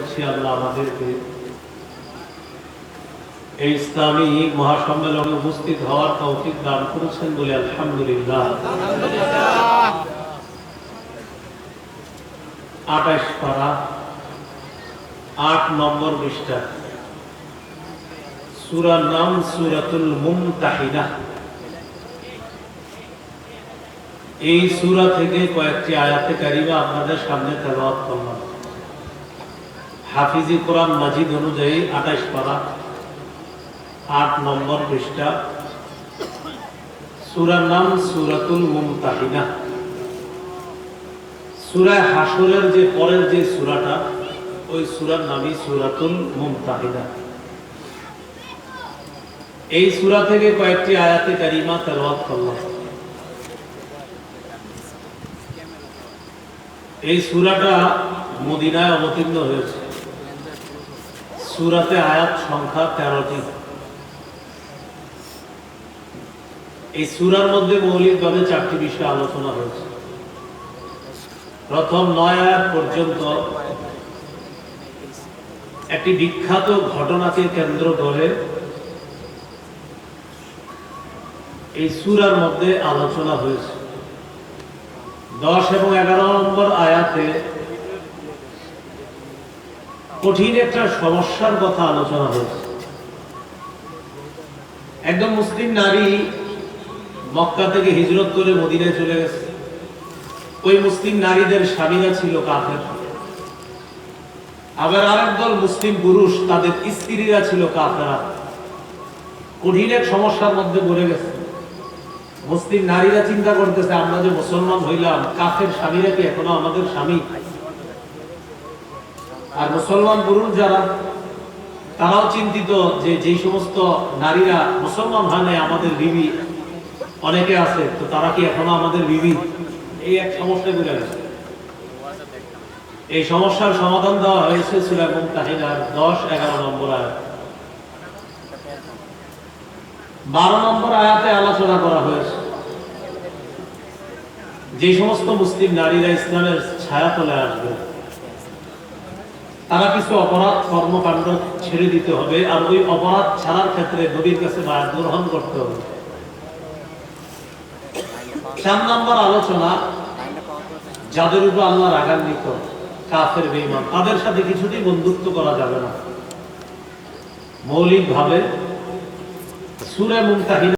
করছি আল্লাহ আমাদেরকে এই ইসলামী মহাসম্মেলনে উপস্থিত হওয়ার তৌফিক দান করেছেন বলে আলহামদুলিল্লাহ। ২৮ পারা ৮ নম্বর পৃষ্ঠা, সূরার নাম সূরাতুল মুমতাহিনা। এই সূরা থেকে কয়েকটি আয়াতে কারিমা আপনাদের সামনে তেলাওয়াত করলাম। হাফিজি কোরআন মাজিদ অনুযায়ী ২৮ পারা ৮ নম্বর পৃষ্ঠা, সূরার নাম সূরাতুল মুমতাহিনা। সূরা হাশরের যে পরের যে সূরাটা, ওই সূরার নামই সূরাতুল মুমতাহিনা। এই সূরা থেকে কয়েকটি আয়াতে কারিমা তেলাওয়াত করলাম। এই সূরাটা মদিনায় অবতীর্ণ হয়েছে। সূরাতে আয়াত সংখ্যা ১৩টি। এই সূরার মধ্যে মৌলিকভাবে ৪টি বিষয় আলোচনা হয়েছে। প্রথম ৯ আয়াত পর্যন্ত একটি বিখ্যাত ঘটনাকে কেন্দ্র করে এই সূরার মধ্যে আলোচনা হয়েছে। ১০ এবং ১১ নম্বর আয়াতে কঠিন একটা সমস্যার কথা আলোচনা হয়েছে। একদম মুসলিম নারী মক্কা থেকে হিজরত করে মদিনায় চলে গেছে। ওই মুসলিম নারীদের স্বামীরা ছিল কাফের। আবার আরেক দল মুসলিম পুরুষ, তাদের স্ত্রীরা ছিল কাফেরা। কঠিন এক সমস্যার মধ্যে পড়ে গেছে। মুসলিম নারীরা চিন্তা করতেছে, আমরা যে মুসলমান হইলাম, কাফের স্বামীরা কি এখনো আমাদের স্বামী? আর মুসলমান পুরুষ যারা, তারাও চিন্তিত যে যেই সমস্ত নারীরা মুসলমান হয় নাই, আমাদের বিবি অনেকে আছে, তো তারা কি এখনো আমাদের বিবি? এই এক সমস্যা ঘুরে গেছে। এই সমস্যার সমাধান দেওয়া হয়েছে সূরা মুমতাহিনার ১০-১১ নম্বর আয়াত। ১২ নম্বর আয়াতে আলোচনা করা হয়েছে যে সমস্ত মুসলিম নারীরা ইসলামের ছায়াতলে আসবে, তারা কিছু অপরাধ কর্মকাণ্ড ছেড়ে দিতে হবে, আর ওই অপরাধ ছাড়ার ক্ষেত্রে নবীর কাছে বায়াত গ্রহণ করতে হবে। ৪ নম্বর আলোচনা যাদের উপর আল্লাহ রাগান্বিত, কাফের বেঈমান, তাদের সাথে কিছুতেই বন্ধুত্ব করা যাবে না। মৌলিকভাবে সূরা মুমতাহিনা